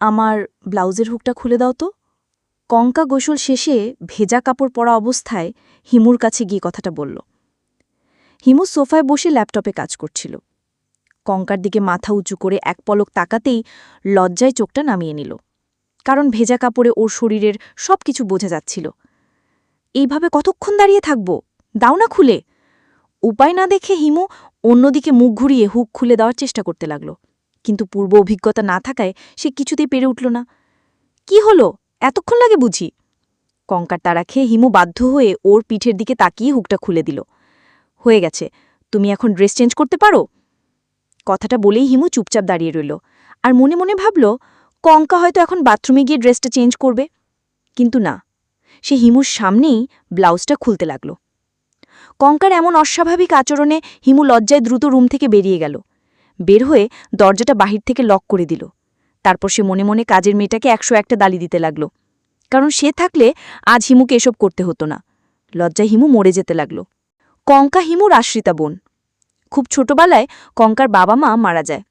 আমার ব্লাউজের হুকটা খুলে দাও তো। কঙ্কা গোসল শেষে ভেজা কাপড় পরা অবস্থায় হিমুর কাছে গিয়ে কথাটা বলল। হিমু সোফায় বসে ল্যাপটপে কাজ করছিল। কঙ্কার দিকে মাথা উঁচু করে এক পলক তাকাতেই লজ্জায় চোখটা নামিয়ে নিল, কারণ ভেজা কাপড়ে ওর শরীরের সব কিছু বোঝা যাচ্ছিল। এইভাবে কতক্ষণ দাঁড়িয়ে থাকব? দাও না খুলে। উপায় না দেখে হিমু অন্যদিকে মুখ ঘুরিয়ে হুক খুলে দেওয়ার চেষ্টা করতে লাগল, কিন্তু পূর্ব অভিজ্ঞতা না থাকায় সে কিছুতেই পেরে উঠল না। কি হলো, এতক্ষণ লাগে বুঝি? কঙ্কার তাড়া খেয়ে হিমু বাধ্য হয়ে ওর পিঠের দিকে তাকিয়ে হুকটা খুলে দিল। হয়ে গেছে, তুমি এখন ড্রেস চেঞ্জ করতে পারো। কথাটা বলেই হিমু চুপচাপ দাঁড়িয়ে রইল, আর মনে মনে ভাবল কঙ্কা হয়তো এখন বাথরুমে গিয়ে ড্রেসটা চেঞ্জ করবে। কিন্তু না, সে হিমুর সামনেই ব্লাউজটা খুলতে লাগল। কঙ্কার এমন অস্বাভাবিক আচরণে হিমু লজ্জায় দ্রুত রুম থেকে বেরিয়ে গেল। বের হয়ে দরজাটা বাহির থেকে লক করে দিল। তারপর সে মনে মনে কাজের মেয়েটাকে 101টা দালি দিতে লাগল, কারণ সে থাকলে আজ হিমুকে এসব করতে হতো না। লজ্জায় হিমু মরে যেতে লাগল। কঙ্কা হিমুর আশ্রিতা বোন। খুব ছোটবেলায় কঙ্কার বাবা মা মারা যায়।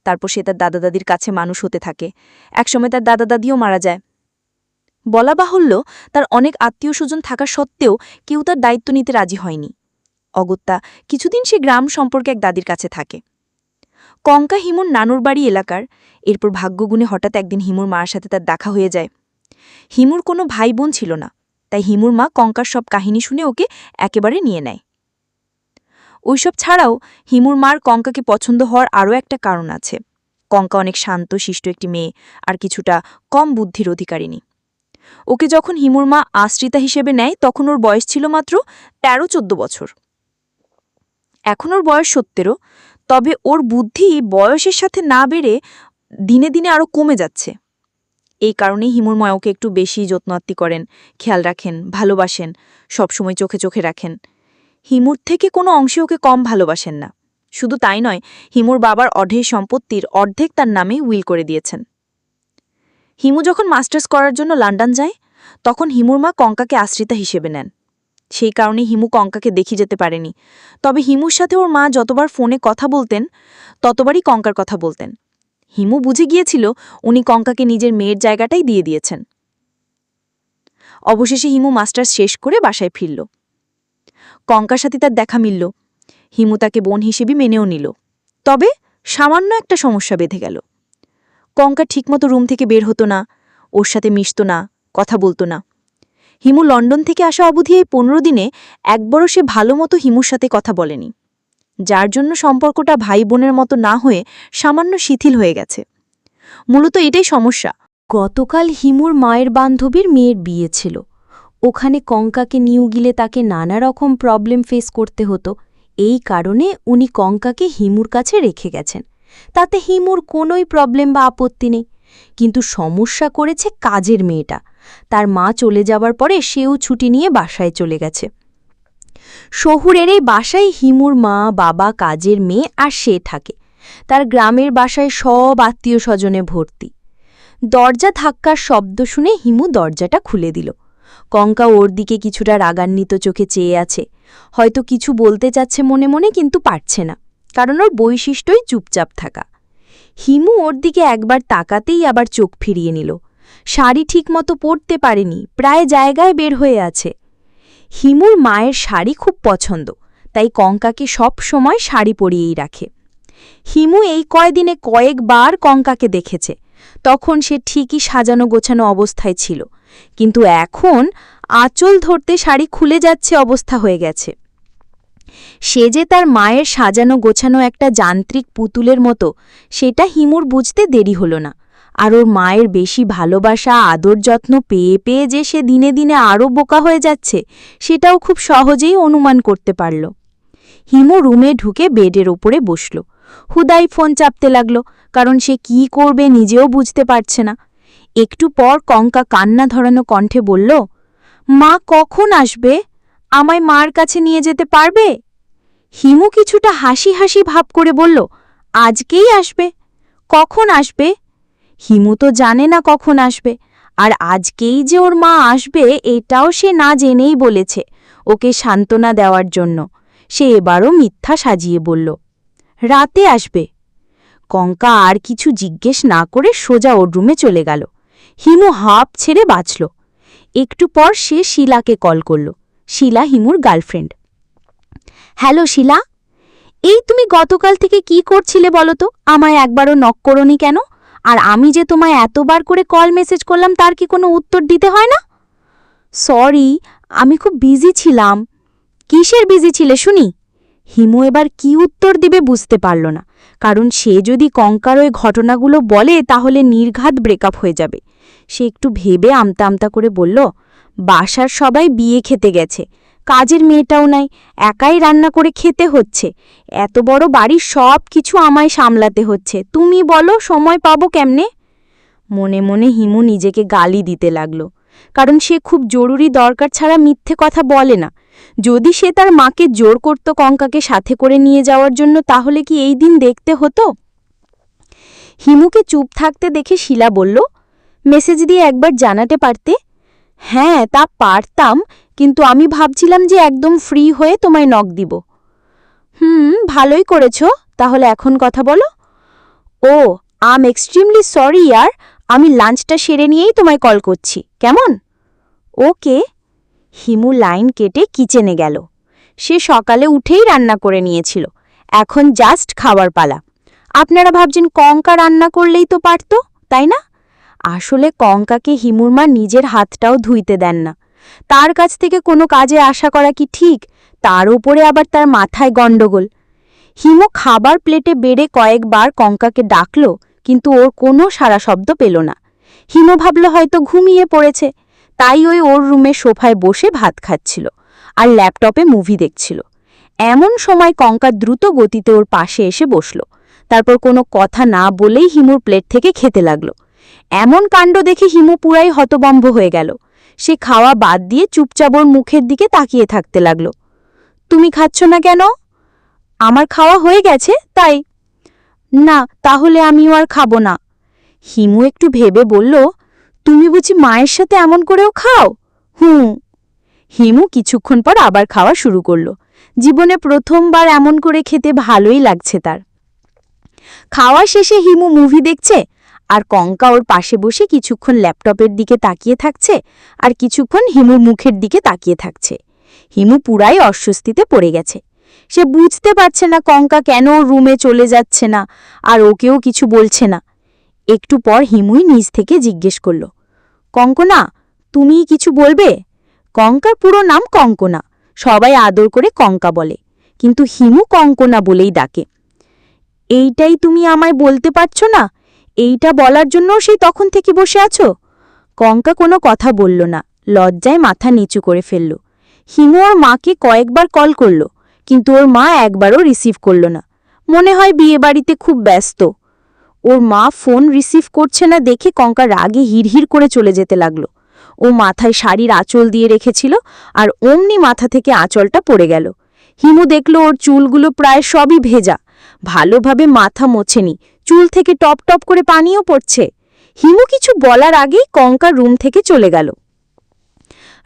তারপর সে তার দাদা দাদির কাছে মানুষ হতে থাকে। একসময় তার দাদা দাদিও মারা যায়। বলা বাহুল্য, তার অনেক আত্মীয় স্বজন থাকা সত্ত্বেও কেউ তার দায়িত্ব নিতে রাজি হয়নি। অগত্যা কিছুদিন সে গ্রাম সম্পর্কে এক দাদির কাছে থাকে। কঙ্কা হিমুর নানুর বাড়ি এলাকার। এরপর ভাগ্যগুণে হঠাৎ একদিন হিমুর মার সাথে তার দেখা হয়ে যায়। হিমুর কোনো ভাই বোন ছিল না, তাই হিমুর মা কঙ্কার সব কাহিনী শুনে ওকে একেবারে নিয়ে নেয়। ওইসব ছাড়াও হিমুর মার কঙ্কাকে পছন্দ হওয়ার আরও একটা কারণ আছে। কঙ্কা অনেক শান্ত শিষ্ট একটি মেয়ে, আর কিছুটা কম বুদ্ধির অধিকারিণী। ওকে যখন হিমুর মা আশ্রিতা হিসেবে নেয় তখন ওর বয়স ছিল মাত্র 13-14 বছর। এখন ওর বয়স 17, তবে ওর বুদ্ধি বয়সের সাথে না বেড়ে দিনে দিনে আরও কমে যাচ্ছে। এই কারণেই হিমুর মা ওকে একটু বেশি যত্নআত্তি করেন, খেয়াল রাখেন, ভালোবাসেন, সবসময় চোখে চোখে রাখেন। হিমুর থেকে কোনো অংশে ওকে কম ভালোবাসেন না। শুধু তাই নয়, হিমুর বাবার অঢেল সম্পত্তির অর্ধেক তার নামে উইল করে দিয়েছেন। হিমু যখন মাস্টার্স করার জন্য লন্ডন যায়, তখন হিমুর মা কঙ্কাকে আশ্রিতা হিসেবে নেন। সেই কারণে হিমু কঙ্কাকে দেখি যেতে পারেনি। তবে হিমুর সাথে ওর মা যতবার ফোনে কথা বলতেন ততবারই কঙ্কার কথা বলতেন। হিমু বুঝে গিয়েছিল উনি কঙ্কাকে নিজের মেয়ের জায়গাটাই দিয়ে দিয়েছেন। অবশেষে হিমু মাস্টার্স শেষ করে বাসায় ফিরল। কঙ্কার সাথে তার দেখা মিলল। হিমু তাকে বোন হিসেবে মেনেও নিল। তবে সামান্য একটা সমস্যা বেঁধে গেল। কঙ্কা ঠিকমতো রুম থেকে বের হতো না, ওর সাথে মিশত না, কথা বলতো না। হিমু লন্ডন থেকে আসা অবধি এই 15 দিনে একবারও সে ভালো মতো হিমুর সাথে কথা বলেনি, যার জন্য সম্পর্কটা ভাই বোনের মতো না হয়ে সামান্য শিথিল হয়ে গেছে। মূলত এটাই সমস্যা। গতকাল হিমুর মায়ের বান্ধবীর মেয়ের বিয়ে ছিল। ওখানে কঙ্কাকে নিয়ে গেলে তাকে নানা রকম প্রবলেম ফেস করতে হতো। এই কারণে উনি কঙ্কাকে হিমুর কাছে রেখে গেছেন। তাতে হিমুর কোনোই প্রবলেম বা আপত্তি নেই, কিন্তু সমস্যা করেছে কাজের মেয়েটা। তার মা চলে যাবার পরে সেও ছুটি নিয়ে বাসায় চলে গেছে। শহুরের এই বাসায় হিমুর মা, বাবা, কাজের মেয়ে আর সে থাকে। তার গ্রামের বাসায় সব আত্মীয় স্বজনে ভর্তি। দরজা ধাক্কার শব্দ শুনে হিমু দরজাটা খুলে দিল। কঙ্কা ওর দিকে কিছুটা রাগান্বিত চোখে চেয়ে আছে। হয়তো কিছু বলতে চাচ্ছে মনে মনে, কিন্তু পারছে না, কারণ ওর বৈশিষ্ট্যই চুপচাপ থাকা। হিমু ওর দিকে একবার তাকাতেই আবার চোখ ফিরিয়ে নিল। শাড়ি ঠিকমতো পরতে পারেনি, প্রায় জায়গায় বের হয়ে আছে। হিমুর মায়ের শাড়ি খুব পছন্দ, তাই কঙ্কাকে সব সময় শাড়ি পরিয়েই রাখে। হিমু এই কয়দিনে কয়েকবার কঙ্কাকে দেখেছে। তখন সে ঠিকই সাজানো গোছানো অবস্থায় ছিল, কিন্তু এখন আঁচল ধরতে শাড়ি খুলে যাচ্ছে অবস্থা হয়ে গেছে। সে যে তার মায়ের সাজানো গোছানো একটা যান্ত্রিক পুতুলের মতো, সেটা হিমুর বুঝতে দেরি হল না। আর ওর মায়ের বেশি ভালোবাসা আদর যত্ন পেয়ে পেয়ে যে সে দিনে দিনে আরও বোকা হয়ে যাচ্ছে, সেটাও খুব সহজেই অনুমান করতে পারল। হিমু রুমে ঢুকে বেডের ওপরে বসল। হুদাই ফোন চাপতে লাগল, কারণ সে কি করবে নিজেও বুঝতে পারছে না। একটু পর কঙ্কা কান্না ধরানো কণ্ঠে বলল, মা কখন আসবে? আমায় মার কাছে নিয়ে যেতে পারবে? হিমু কিছুটা হাসি হাসি ভাব করে বলল, আজকেই আসবে। কখন আসবে? হিমু তো জানে না কখন আসবে, আর আজকেই যে ওর মা আসবে এটাও সে না জেনেই বলেছে, ওকে সান্ত্বনা দেওয়ার জন্য। সে এবারও মিথ্যা সাজিয়ে বলল, রাতে আসবে। কঙ্কা আর কিছু জিজ্ঞেস না করে সোজা ওর রুমে চলে গেল। হিমু হাঁপ ছেড়ে বাঁচল। একটু পর সে শিলাকে কল করল। শিলা হিমুর গার্লফ্রেন্ড। হ্যালো শিলা, এই তুমি গতকাল থেকে কি করছিলে বলো তো? আমায় একবারও নক করোনি কেন? আর আমি যে তোমায় এতবার করে কল মেসেজ করলাম তার কি কোনো উত্তর দিতে হয় না? সরি, আমি খুব বিজি ছিলাম। কিসের বিজি ছিলে শুনি? হিমু এবার কি উত্তর দিবে বুঝতে পারল না, কারণ সে যদি কঙ্কার ওই ঘটনাগুলো বলে তাহলে নির্ঘাত ব্রেকআপ হয়ে যাবে। সে একটু ভেবে আমতা আমতা করে বলল, বাসার সবাই বিয়ে খেতে গেছে, কাজের মেয়েটাও নাই, একাই রান্না করে খেতে হচ্ছে, এত বড় বাড়ির সব কিছু আমায় সামলাতে হচ্ছে, তুমি বলো সময় পাবো কেমনে? মনে মনে হিমু নিজেকে গালি দিতে লাগল, কারণ সে খুব জরুরি দরকার ছাড়া মিথ্যে কথা বলে না। যদি সে তার মাকে জোর করত কঙ্কাকে সাথে করে নিয়ে যাওয়ার জন্য, তাহলে কি এই দিন দেখতে হতো? হিমুকে চুপ থাকতে দেখে শিলা বলল, মেসেজ দিয়ে একবার জানাতে পারতে। হ্যাঁ, তা পারতাম, কিন্তু আমি ভাবছিলাম যে একদম ফ্রি হয়ে তোমায় নক দিব। ভালোই করেছ, তাহলে এখন কথা বলো। ও, আম এক্সট্রিমলি সরি ইয়ার, আমি লাঞ্চটা সেরে নিয়েই তোমায় কল করছি, কেমন? ওকে। হিমু লাইন কেটে কিচেনে গেল। সে সকালে উঠেই রান্না করে নিয়েছিল, এখন জাস্ট খাবার পালা। আপনারা ভাবছেন কঙ্কা রান্না করলেই তো পারত, তাই না? আসলে কঙ্কাকে হিমুর মা নিজের হাতটাও ধুইতে দেন না। তার কাছ থেকে কোনো কাজে আশা করা কি ঠিক? তার উপরে আবার তার মাথায় গণ্ডগোল। হিমু খাবার প্লেটে বেড়ে কয়েকবার কঙ্কাকে ডাকল, কিন্তু ওর কোনো সাড়া শব্দ পেল না। হিমু ভাবল হয়তো ঘুমিয়ে পড়েছে, তাই ওর রুমে সোফায় বসে ভাত খাচ্ছিল আর ল্যাপটপে মুভি দেখছিল। এমন সময় কঙ্কা দ্রুত গতিতে ওর পাশে এসে বসল। তারপর কোনো কথা না বলেই হিমুর প্লেট থেকে খেতে লাগল। এমন কাণ্ড দেখে হিমু পুরাই হতবম্ব হয়ে গেল। সে খাওয়া বাদ দিয়ে চুপচাপ ওর মুখের দিকে তাকিয়ে থাকতে লাগল। তুমি খাচ্ছ না কেন? আমার খাওয়া হয়ে গেছে তাই। না, তাহলে আমিও আর খাবো না। হিমু একটু ভেবে বলল, তুমি বুঝি মায়ের সাথে এমন করেও খাও? হিমু কিছুক্ষণ পর আবার খাওয়া শুরু করল। জীবনে প্রথমবার এমন করে খেতে ভালোই লাগছে তার। খাওয়া শেষে হিমু মুভি দেখছে, আর কঙ্কা ওর পাশে বসে কিছুক্ষণ ল্যাপটপের দিকে তাকিয়ে থাকছে, আর কিছুক্ষণ হিমুর মুখের দিকে তাকিয়ে থাকছে। হিমু পুরাই অস্বস্তিতে পড়ে গেছে। সে বুঝতে পারছে না কঙ্কা কেন ওর রুমে চলে যাচ্ছে না, আর ওকেও কিছু বলছে না। একটু পর হিমুই নিজ থেকে জিজ্ঞেস করল, কঙ্কনা, তুমি কিছু বলবে? কঙ্কার পুরো নাম কঙ্কনা, সবাই আদর করে কঙ্কা বলে, কিন্তু হিমু কঙ্কনা বলেই ডাকে। এইটাই তুমি আমায় বলতে পারছো না? এইটা বলার জন্য সেই তখন থেকে বসে আছো? কঙ্কা কোনো কথা বলল না, লজ্জায় মাথা নিচু করে ফেলল। হিমু ওর মাকে কয়েকবার কল করল, কিন্তু ওর মা একবারও রিসিভ করল না। মনে হয় বিয়েবাড়িতে খুব ব্যস্ত। ওর মা ফোন রিসিভ করছে না দেখে কঙ্কা রাগে হিড়হিড় করে চলে যেতে লাগল। ও মাথায় শাড়ির আঁচল দিয়ে রেখেছিল, আর অমনি মাথা থেকে আঁচলটা পড়ে গেল। হিমু দেখল ওর চুলগুলো প্রায় সবই ভেজা, ভালোভাবে মাথা মোছেনি, চুল থেকে টপ টপ করে পানিও পড়ছে। হিমু কিছু বলার আগেই কঙ্কা রুম থেকে চলে গেল।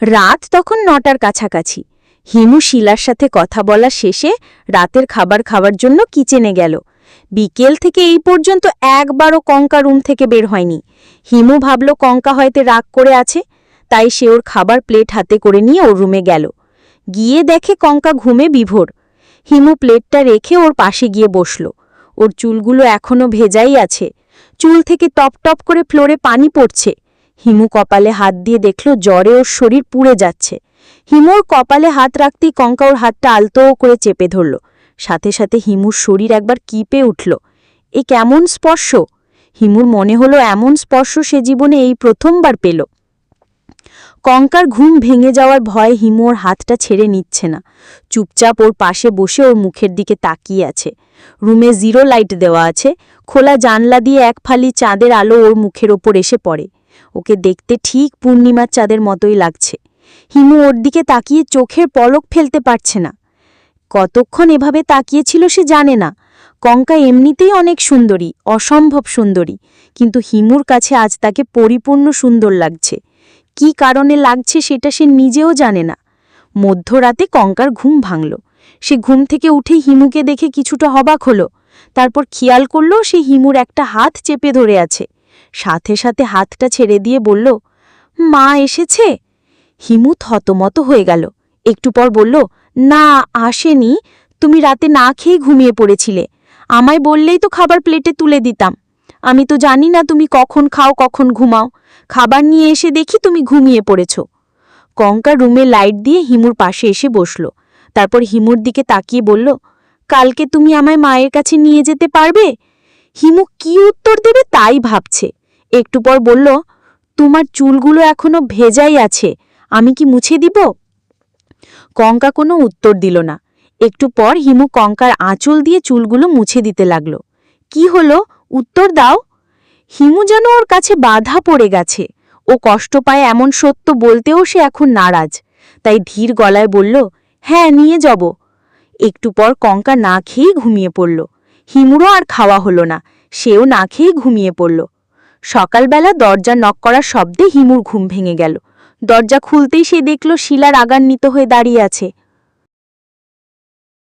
রাত তখন ৯টার কাছাকাছি। হিমু শিলার সাথে কথা বলা শেষে রাতের খাবার খাওয়ার জন্য কিচেনে গেল। বিকেল থেকে এই পর্যন্ত একবারও কঙ্কা রুম থেকে বের হয়নি। হিমু ভাবল কঙ্কা হয়তো রাগ করে আছে, তাই সে ওর খাবার প্লেট হাতে করে নিয়ে ওর রুমে গেল। গিয়ে দেখে কঙ্কা ঘুমে বিভোর। হিমু প্লেটটা রেখে ওর পাশে গিয়ে বসল। ওর চুলগুলো এখনো ভেজাই আছে, চুল থেকে টপ টপ করে ফ্লোরে পানি পড়ছে। হিমু কপালে হাত দিয়ে দেখল জ্বরে ওর শরীর পুড়ে যাচ্ছে। হিমুর কপালে হাত রাখতেই কঙ্কা ওর হাতটা আলতো করে চেপে ধরল। সাথে সাথে হিমুর শরীর একবার কিপে উঠল। এ কেমন স্পর্শ! হিমুর মনে হলো এমন স্পর্শ সে জীবনে এই প্রথমবার পেল। কঙ্কার ঘুম ভেঙে যাওয়ার ভয়ে হিমু ওর হাতটা ছেড়ে নিচ্ছে না। চুপচাপ ওর পাশে বসে ওর মুখের দিকে তাকিয়ে আছে। রুমে 0 লাইট দেওয়া আছে, খোলা জানলা দিয়ে এক ফালি চাঁদের আলো ওর মুখের ওপর এসে পড়ে। ওকে দেখতে ঠিক পূর্ণিমার চাঁদের মতোই লাগছে। হিমু ওর দিকে তাকিয়ে চোখের পলক ফেলতে পারছে না। কতক্ষণ এভাবে তাকিয়েছিল সে জানে না। কঙ্কা এমনিতেই অনেক সুন্দরী, অসম্ভব সুন্দরী, কিন্তু হিমুর কাছে আজ তাকে পরিপূর্ণ সুন্দর লাগছে। কি কারণে লাগছে সেটা সে নিজেও জানে না। মধ্যরাতে কঙ্কার ঘুম ভাঙল। সে ঘুম থেকে উঠে হিমুকে দেখে কিছুটা অবাক হল। তারপর খেয়াল করল সে হিমুর একটা হাত চেপে ধরে আছে। সাথে সাথে হাতটা ছেড়ে দিয়ে বলল, মা এসেছে? হিমু থতমত হয়ে গেল। একটু পর বলল, না আসেনি, তুমি রাতে না খেয়ে ঘুমিয়ে পড়েছিলে। আমায় বললেই তো খাবার প্লেটে তুলে দিতাম। আমি তো জানি না তুমি কখন খাও কখন ঘুমাও। খাবার নিয়ে এসে দেখি তুমি ঘুমিয়ে পড়েছ। কঙ্কা রুমে লাইট দিয়ে হিমুর পাশে এসে বসল। তারপর হিমুর দিকে তাকিয়ে বলল, কালকে তুমি আমায় মায়ের কাছে নিয়ে যেতে পারবে? হিমু কি উত্তর দেবে তাই ভাবছে। একটু পর বলল, তোমার চুলগুলো এখনো ভেজাই আছে, আমি কি মুছে দিব? কঙ্কা কোনো উত্তর দিল না। একটু পর হিমু কঙ্কার আঁচল দিয়ে চুলগুলো মুছে দিতে লাগল। কি হলো, উত্তর দাও। হিমু যেন ওর কাছে বাধা পড়ে গেছে। ও কষ্ট পায় এমন সত্য বলতেও সে এখন নারাজ। তাই ধীর গলায় বলল, হ্যাঁ নিয়ে যাব। একটু পর কঙ্কা না খেয়েই ঘুমিয়ে পড়ল। হিমুরও আর খাওয়া হলো না, সেও না খেয়ে ঘুমিয়ে পড়ল। সকালবেলা দরজা নক করার শব্দে হিমুর ঘুম ভেঙে গেল। দরজা খুলতেই সে দেখল শিলা রাগান্বিত হয়ে দাঁড়িয়ে আছে।